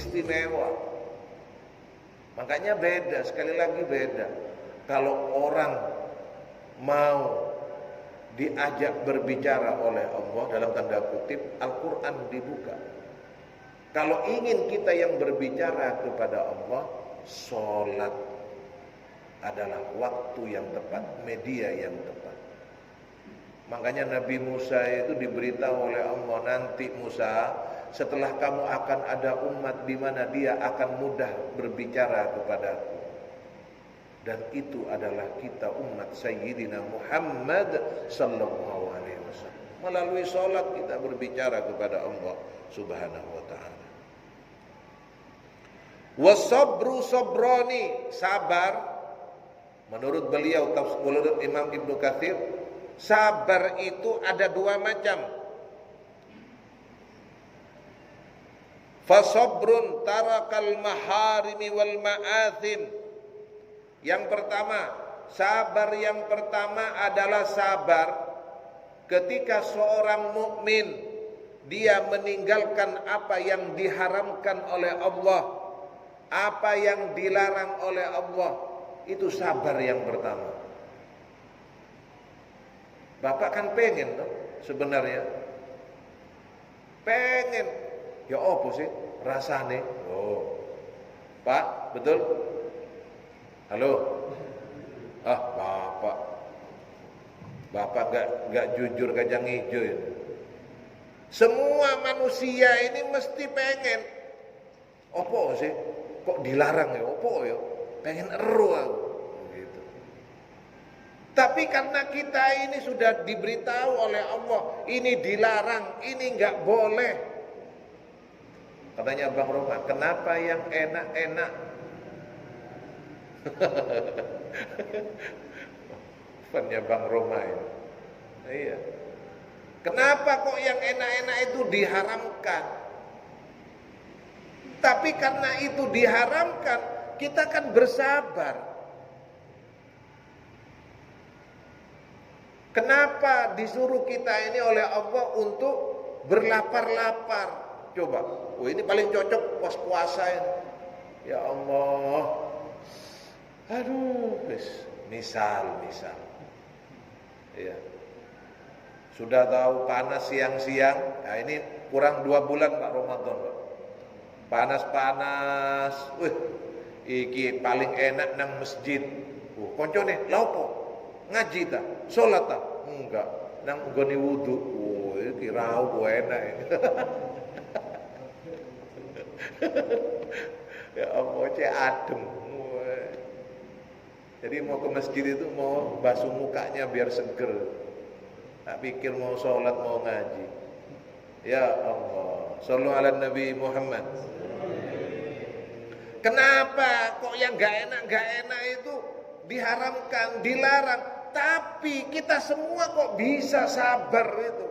istimewa. Makanya beda, sekali lagi beda. Kalau orang mau diajak berbicara oleh Allah dalam tanda kutip, Al-Quran dibuka. Kalau ingin kita yang berbicara kepada Allah, sholat adalah waktu yang tepat, media yang tepat. Makanya Nabi Musa itu diberitahu oleh Allah, nanti Musa, setelah kamu akan ada umat di mana dia akan mudah berbicara kepadaku. Dan itu adalah kita umat Sayyidina Muhammad sallallahu alaihi wasallam. Melalui sholat kita berbicara kepada Allah subhanahu wa ta'ala. Wasabru sabrani, sabar. Menurut beliau, menurut Imam Ibnu Katsir, sabar itu ada dua macam. Fasabrun tarakal maharimi wal ma'athim. Yang pertama, sabar yang pertama adalah sabar ketika seorang mukmin dia meninggalkan apa yang diharamkan oleh Allah, apa yang dilarang oleh Allah. Itu sabar yang pertama. Bapak kan pengen tuh sebenarnya. Pengen. Ya apa sih rasane? Oh. Pak, betul? Halo. Bapak. Bapak gak jujur kacang hijau ini. Semua manusia ini mesti pengen. Apa sih? Kok dilarang ya? Apa ya? Pengen eru aku gitu. Tapi karena kita ini sudah diberitahu oleh Allah, ini dilarang, ini enggak boleh. Katanya Bang Roma, kenapa yang enak-enak? Fannya Bang Roma ini. Iya. Kenapa kok yang enak-enak itu diharamkan? Tapi karena itu diharamkan, kita kan bersabar. Kenapa disuruh kita ini oleh Allah untuk berlapar-lapar? Coba, ini paling cocok pas puasa ini. Ya Allah. Aduh, misal. Ya. Sudah tahu panas siang-siang. Nah, ini kurang 2 bulan Pak Ramadan, Pak. Panas-panas. Iki paling enak nang masjid. Koncone lha opo? Ngaji ta? Salat ta? Enggak. Nang nggone wudu. Iki rau enak. Ya Allah, cek adem. Jadi mau ke masjid itu mau basuh mukanya biar seger. Tak pikir mau sholat, mau ngaji. Ya Allah, sallu ala Nabi Muhammad. Kenapa kok yang gak enak itu diharamkan, dilarang, tapi kita semua kok bisa sabar itu.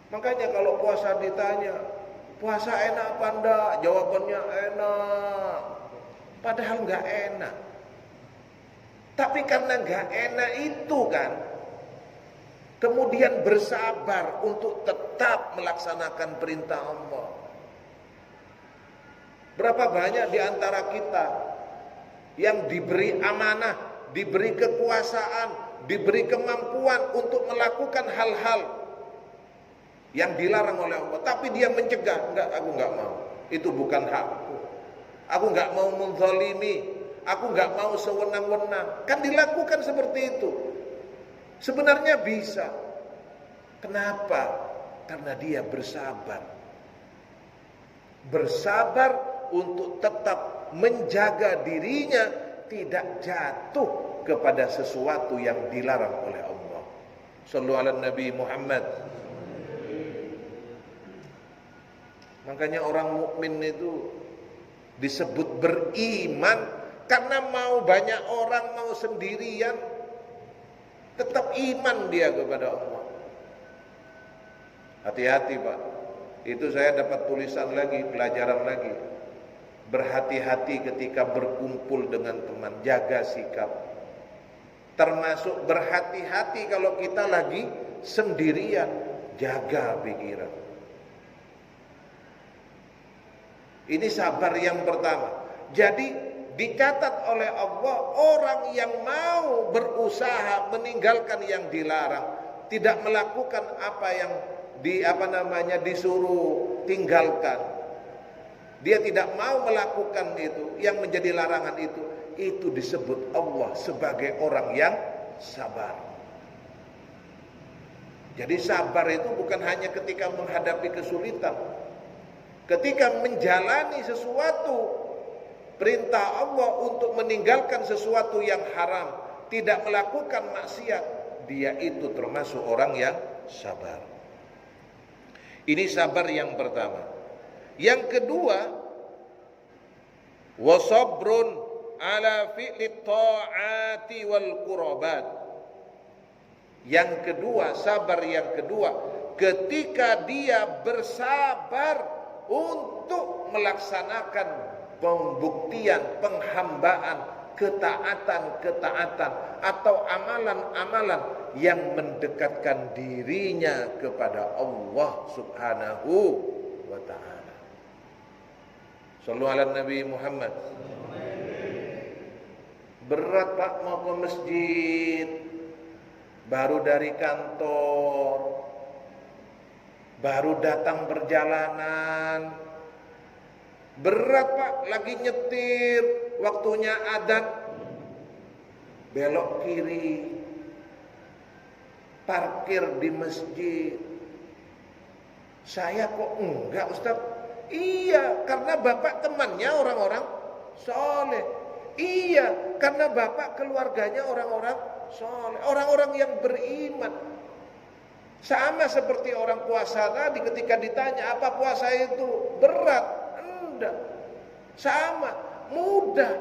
Makanya kalau puasa ditanya, puasa enak apa enggak? Jawabannya enak. Padahal gak enak. Tapi karena gak enak itu kan, kemudian bersabar untuk tetap melaksanakan perintah Allah. Berapa banyak di antara kita yang diberi amanah, diberi kekuasaan, diberi kemampuan untuk melakukan hal-hal yang dilarang oleh Allah, tapi dia mencegah. Enggak, aku enggak mau. Itu bukan hakku. Aku enggak mau menzalimi. Aku enggak mau sewenang-wenang. Kan dilakukan seperti itu. Sebenarnya bisa. Kenapa? Karena dia bersabar. Bersabar untuk tetap menjaga dirinya tidak jatuh kepada sesuatu yang dilarang oleh Allah. Shallu ala Nabi Muhammad. Makanya orang mukmin itu disebut beriman karena mau banyak orang, mau sendirian, tetap iman dia kepada Allah. Hati-hati Pak. Itu saya dapat tulisan lagi, pelajaran lagi. Berhati-hati ketika berkumpul dengan teman, jaga sikap. Termasuk berhati-hati kalau kita lagi sendirian, jaga pikiran. Ini sabar yang pertama. Jadi dicatat oleh Allah, orang yang mau berusaha meninggalkan yang dilarang, tidak melakukan apa yang disuruh tinggalkan, dia tidak mau melakukan itu yang menjadi larangan itu disebut Allah sebagai orang yang sabar. Jadi sabar itu bukan hanya ketika menghadapi kesulitan, ketika menjalani sesuatu perintah Allah untuk meninggalkan sesuatu yang haram, tidak melakukan maksiat, dia itu termasuk orang yang sabar. Ini sabar yang pertama. Yang kedua, wasabrun ala fi'li ta'ati wal qurbat. Yang kedua, sabar yang kedua, ketika dia bersabar untuk melaksanakan pembuktian, penghambaan, ketaatan atau amalan-amalan yang mendekatkan dirinya kepada Allah Subhanahu wa ta'ala. Shallu ala Nabi Muhammad. Berat Pak mau ke masjid, baru dari kantor, baru datang perjalanan. Berat Pak, lagi nyetir, waktunya adzan, belok kiri, parkir di masjid. Saya kok enggak Ustaz? Iya, karena Bapak temannya orang-orang soleh. Iya, karena Bapak keluarganya orang-orang soleh, orang-orang yang beriman. Sama seperti orang puasa tadi, ketika ditanya apa puasa itu berat, enggak. Sama, mudah.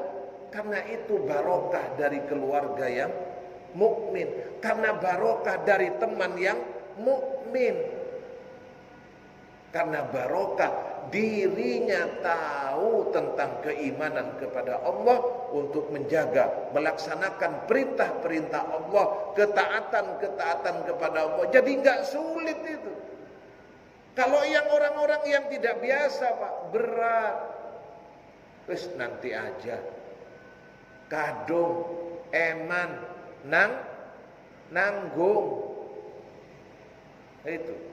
Karena itu barokah dari keluarga yang mukmin, karena barokah dari teman yang mukmin, karena barokah dirinya tahu tentang keimanan kepada Allah untuk menjaga, melaksanakan perintah-perintah Allah, ketaatan kepada Allah. Jadi nggak sulit itu. Kalau yang orang-orang yang tidak biasa Pak, berat. Wis nanti aja. Kadung, eman, nanggung. Itu.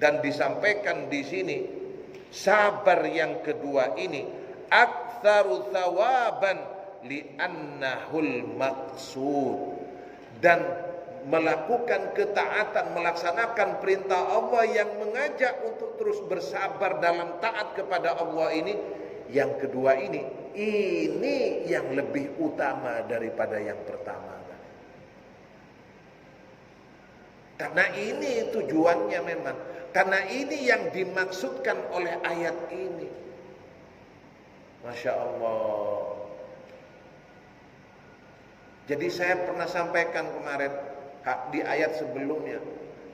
Dan disampaikan di sini, sabar yang kedua ini aktsaru thawaban li'annahul maqsud, dan melakukan ketaatan, melaksanakan perintah Allah yang mengajak untuk terus bersabar dalam taat kepada Allah ini, yang kedua ini yang lebih utama daripada yang pertama. Karena ini tujuannya memang, karena ini yang dimaksudkan oleh ayat ini. Masya Allah. Jadi saya pernah sampaikan kemarin di ayat sebelumnya.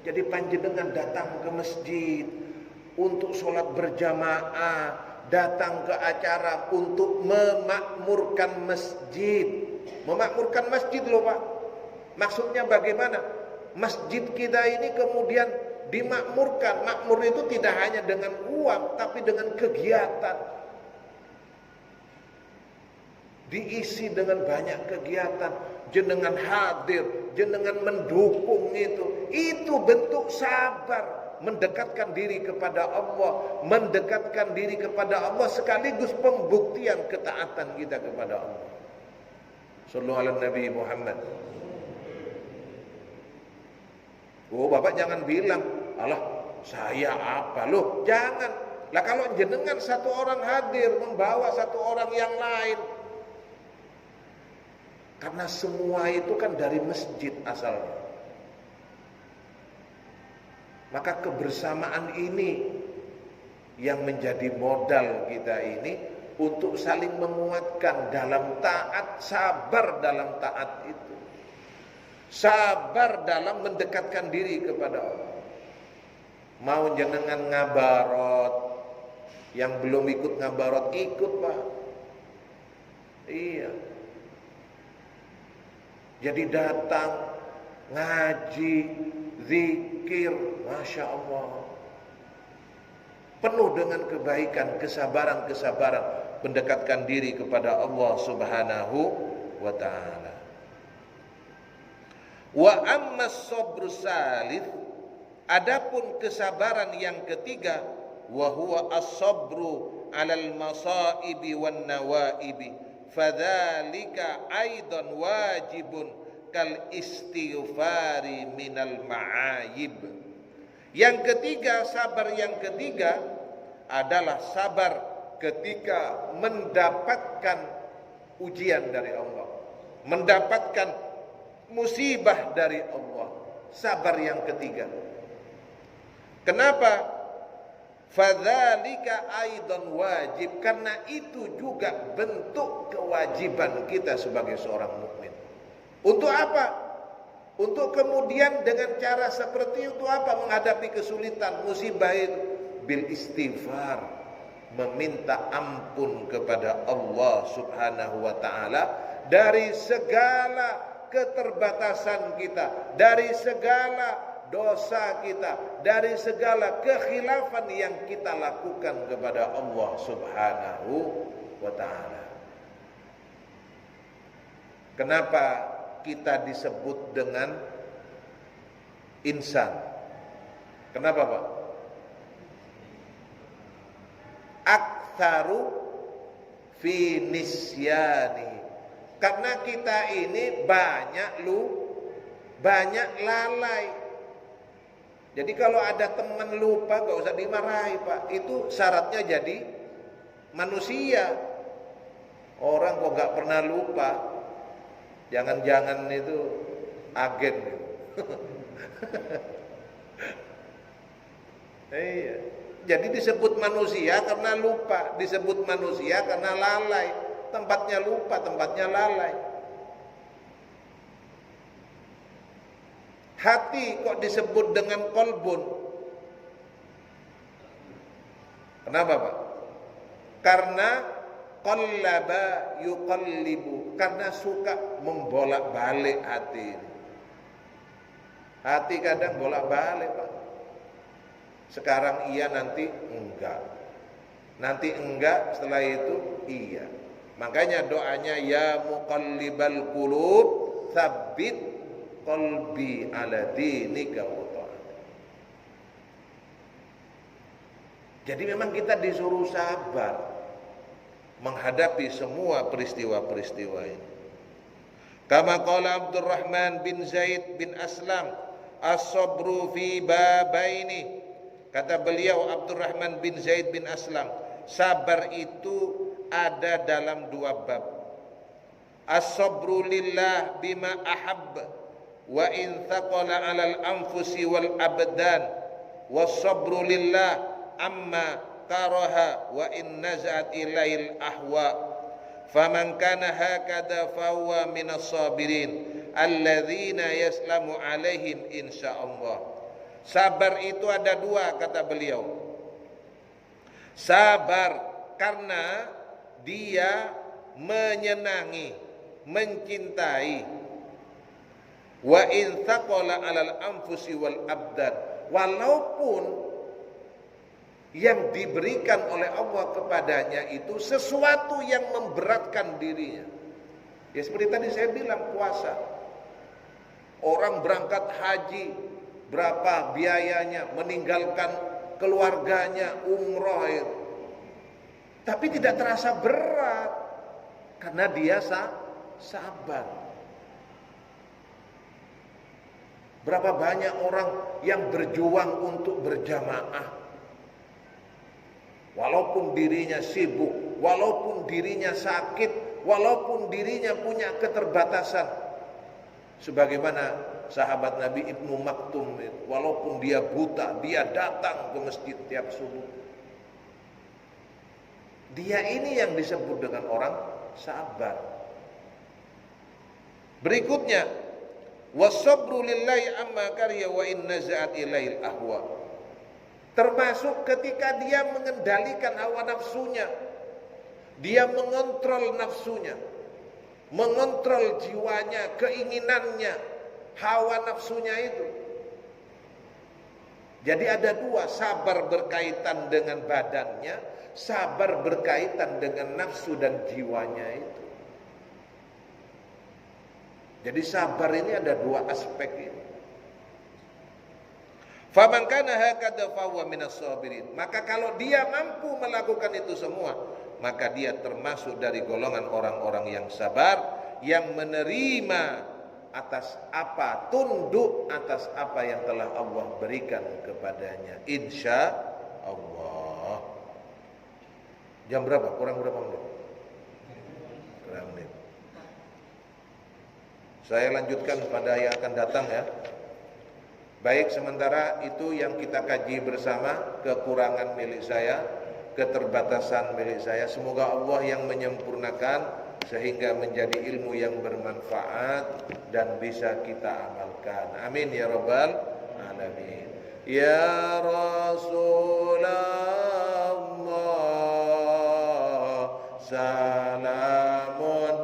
Jadi panjenengan datang ke masjid untuk sholat berjamaah, datang ke acara untuk memakmurkan masjid. Memakmurkan masjid loh Pak. Maksudnya bagaimana? Masjid kita ini kemudian dimakmurkan. Makmur itu tidak hanya dengan uang, tapi dengan kegiatan. Diisi dengan banyak kegiatan. Jenengan hadir, jenengan mendukung itu. Itu bentuk sabar, mendekatkan diri kepada Allah, mendekatkan diri kepada Allah sekaligus pembuktian ketaatan kita kepada Allah. Sallallahu alaihi Nabi Muhammad. Oh, Bapak jangan bilang, alah saya apa loh, jangan. Lah kalau jenengan satu orang hadir membawa satu orang yang lain, karena semua itu kan dari masjid asalnya. Maka kebersamaan ini yang menjadi modal kita ini untuk saling menguatkan dalam taat, sabar dalam taat itu. Sabar dalam mendekatkan diri kepada Allah. Mau jenengan ngabarot, yang belum ikut ngabarot ikut Pak. Iya. Jadi datang ngaji, zikir, Masya Allah. penuh dengan kebaikan, kesabaran, mendekatkan diri kepada Allah Subhanahu wa taala. Wa amma sabru salis, adapun kesabaran yang ketiga, wa huwa as-sabru 'alal masaibi wan nawaibi, fadzalika aidan wajibun kal istighfari minal ma'ayib. Yang ketiga, sabar yang ketiga adalah sabar ketika mendapatkan ujian dari Allah, mendapatkan musibah dari Allah. Sabar yang ketiga. Kenapa? Fadzalika aidan wajib, karena itu juga bentuk kewajiban kita sebagai seorang mukmin. Untuk apa? Untuk kemudian dengan cara seperti itu apa? Menghadapi kesulitan, musibah itu bil istighfar, meminta ampun kepada Allah Subhanahu wa taala dari segala keterbatasan kita, dari segala dosa kita, dari segala kekhilafan yang kita lakukan kepada Allah Subhanahu wa taala. Kenapa kita disebut dengan insan? Kenapa, Pak? Aktsaru fi nisyani. Karena kita ini banyak lalai. Jadi kalau ada teman lupa gak usah dimarahi, Pak. Itu syaratnya jadi manusia. Orang kok gak pernah lupa, jangan-jangan itu agen. Iya. Jadi disebut manusia karena lupa, disebut manusia karena lalai. Tempatnya lupa, tempatnya lalai. Hati kok disebut dengan kolbun? Kenapa, Pak? Karena qallaba yuqallibu, karena suka membolak-balik hati. Hati kadang bolak-balik, Pak. Sekarang iya, nanti enggak. Nanti enggak, setelah itu iya. Makanya doanya ya muqallibal qulub, tsabbit qalbi ala dinika wa ta'at. Jadi memang kita disuruh sabar menghadapi semua peristiwa-peristiwa ini. Kama qala Abdurrahman bin Zaid bin Aslam, as-sabru fi babaini. Kata beliau Abdurrahman bin Zaid bin Aslam, sabar itu ada dalam dua bab. As-sabru lillah bima ahabb wa in thaqala 'alal anfusi wal abdan, was-sabru lillah amma karaha wa in nazat ilail ahwa, faman kana hakadha fahuwa minas sabirin alladzina yaslamu alaihim insyaallah. Sabar itu ada dua, kata beliau. Sabar karena dia menyenangi, mencintai, wa in thaqala 'alal anfusi wal abdan, walaupun yang diberikan oleh Allah kepadanya itu sesuatu yang memberatkan dirinya. Ya seperti tadi saya bilang, puasa. Orang berangkat haji, berapa biayanya, meninggalkan keluarganya, umroh itu. Tapi tidak terasa berat karena dia sabar. Berapa banyak orang yang berjuang untuk berjamaah, walaupun dirinya sibuk, walaupun dirinya sakit, walaupun dirinya punya keterbatasan. Sebagaimana sahabat Nabi Ibnu Maktum, walaupun dia buta, dia datang ke masjid tiap subuh. Dia ini yang disebut dengan orang sabar. Berikutnya, wasabru lillahi amma karya wa in naza'at ilail ahwa. Termasuk ketika dia mengendalikan hawa nafsunya, dia mengontrol nafsunya, mengontrol jiwanya, keinginannya, hawa nafsunya itu. Jadi ada dua, sabar berkaitan dengan badannya, sabar berkaitan dengan nafsu dan jiwanya itu. Jadi sabar ini ada dua aspek ini. Faman kana hakadha fahuwa minas sabirin. Maka kalau dia mampu melakukan itu semua, maka dia termasuk dari golongan orang-orang yang sabar, yang menerima atas apa, tunduk atas apa yang telah Allah berikan kepadanya. Insya Allah. Jam berapa? Kurang berapa menit? Kurang menit. Saya lanjutkan pada yang akan datang ya. Baik, sementara itu yang kita kaji bersama, kekurangan milik saya, keterbatasan milik saya. Semoga Allah yang menyempurnakan sehingga menjadi ilmu yang bermanfaat dan bisa kita amalkan. Amin ya rabbal alamin. Ya Rasulullah, salamun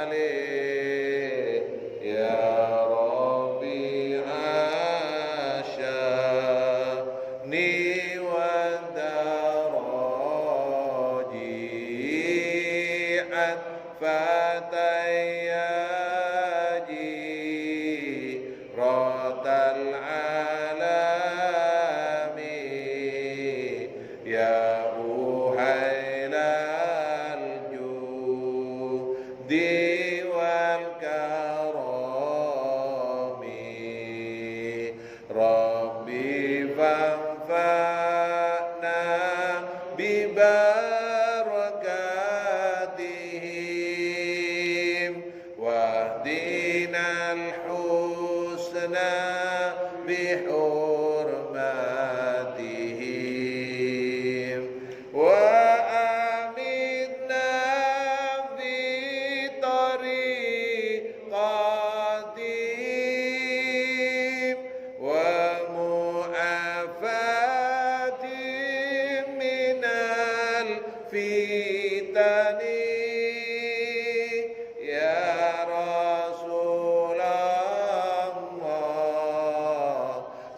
alaik ya Rabbi asyani wa daraji'at fatayyaji rotal alami ya uhailal judi wal karami Rabbi fanfa'na bibarakatihim wahdinal husna bihurmatihim wa amitna fi tariqatihim wa mu'afatim minal fitani ya Rasulullah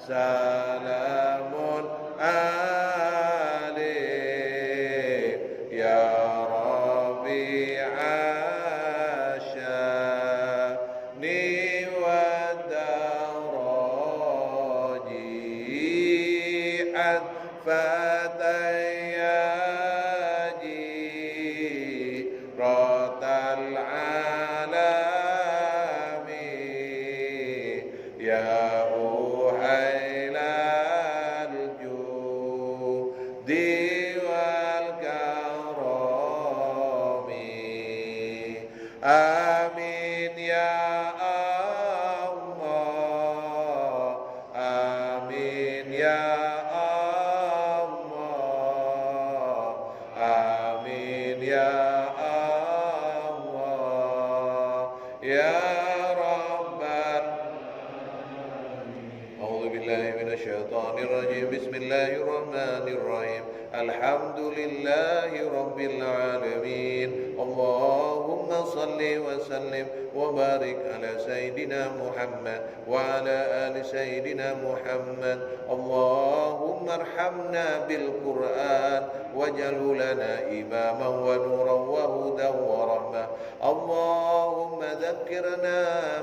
salamun alaik ya Rabbi asyani wa daraji'at fatayyaji rotal alami ya uhailal judi wal karami amin ya Allah amin ya Allah amin ya Allah ya rabbal أعوذ بالله من الشيطان الرجيم بسم الله الرحمن الرحيم الحمد لله رب العالمين اللهم صل وسلم وبارك على سيدنا محمد وعلى آل سيدنا محمد اللهم ارحمنا بالقرآن واجعله لنا إماما ونورا وهدى ورحمة اللهم ذكرنا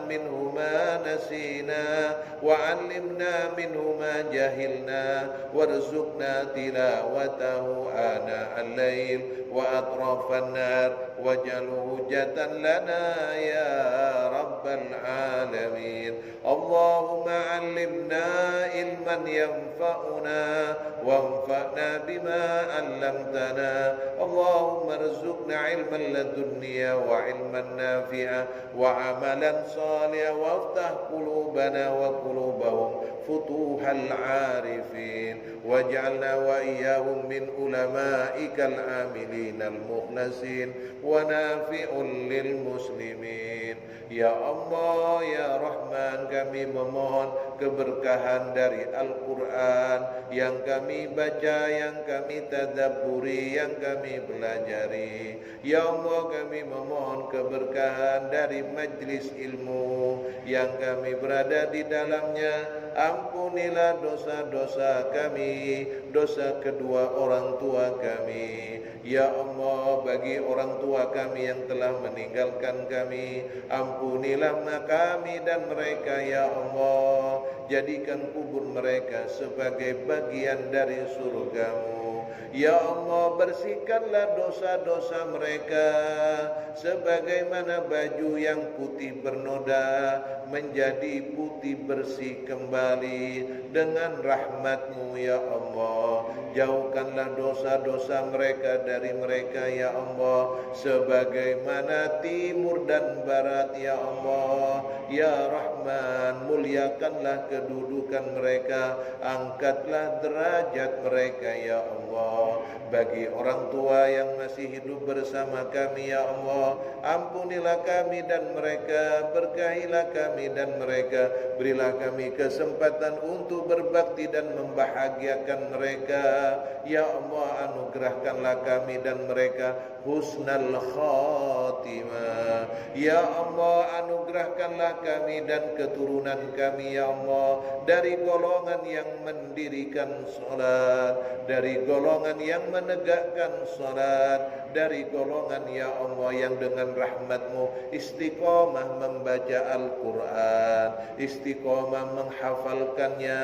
منه ما نسينا وعلمنا منه ما جهلنا وارزقنا تلاوته آناء الليل وأطراف النار واجعله حجة لنا يا رب العالمين اللهم علمنا علما ينفعنا وانفعنا بما علمتنا اللهم ارزقنا علما لدنيا وعلما نافعا وعملا صالحا وافتح قلوبنا وقلوبهم فتوح العارفين واجعلنا وإياهم من علمائك العاملين المخلصين ونافع للمسلمين. Ya Allah, ya Rahman, kami memohon keberkahan dari Al-Quran yang kami baca, yang kami tadabburi, yang kami pelajari. Ya Allah, kami memohon keberkahan dari majlis ilmu yang kami berada di dalamnya. Ampunilah dosa-dosa kami, dosa kedua orang tua kami. Ya Allah, bagi orang tua kami yang telah meninggalkan kami, ampunilah kami dan mereka ya Allah. Jadikan kubur mereka sebagai bagian dari surga-Mu. Ya Allah, bersihkanlah dosa-dosa mereka sebagaimana baju yang putih bernoda menjadi putih bersih kembali dengan rahmat-Mu ya Allah. Jauhkanlah dosa-dosa mereka dari mereka ya Allah, sebagaimana timur dan barat ya Allah. Ya Rahman, muliakanlah kedudukan mereka, angkatlah derajat mereka ya Allah. Bagi orang tua yang masih hidup bersama kami ya Allah, ampunilah kami dan mereka, berkahilah kami dan mereka, berilah kami kesempatan untuk berbakti dan membahagiakan mereka. Ya Allah, anugerahkanlah kami dan mereka husnal khatimah. Ya Allah, anugerahkanlah kami dan keturunan kami ya Allah dari golongan yang mendirikan salat, dari golongan yang menegakkan salat, dari golongan ya Allah yang dengan rahmat-Mu istiqomah membaca Al-Quran, istiqomah menghafalkannya,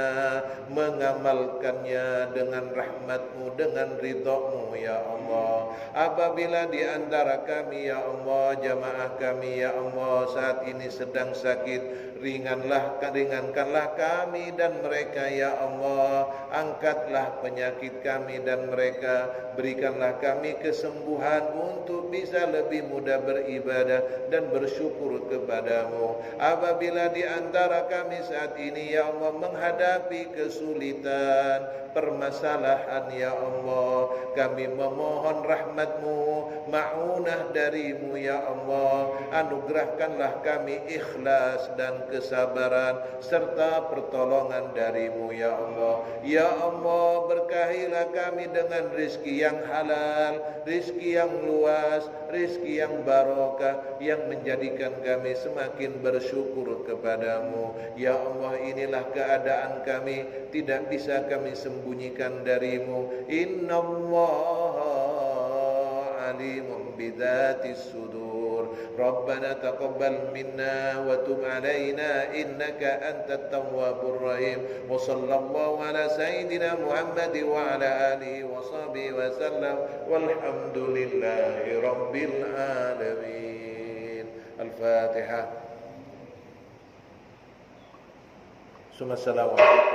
mengamalkannya dengan rahmat-Mu, dengan ridha-Mu ya Allah. Apabila di antara kami ya Allah, jamaah kami ya Allah saat ini sedang sakit, ringankanlah kami dan mereka ya Allah. Angkatlah penyakit kami dan mereka, berikanlah kami kesembuhan untuk bisa lebih mudah beribadah dan bersyukur kepadamu. Apabila di antara kami saat ini ya Allah menghadapi kesulitan, permasalahan ya Allah, kami memohon rahmat-Mu, ma'unah dari-Mu ya Allah. Anugerahkanlah kami ikhlas dan kesabaran serta pertolongan dari-Mu ya Allah. Ya Allah, berkahilah kami dengan rizki yang halal, rizki yang luas, rizki yang barokah, yang menjadikan kami semakin bersyukur kepadamu. Ya Allah, inilah keadaan kami, tidak bisa kami sembunyikan dari-Mu. Innallaha alimun bidatis sudur. Rabbana taqabbal minna wa tub alaina innaka antat tawwabur rahim. Wa sallallahu ala sayyidina Muhammad wa ala alihi wa sahbihi wa sallam. Walhamdulillahi rabbil alamin. Al-Fatihah. Assalamualaikum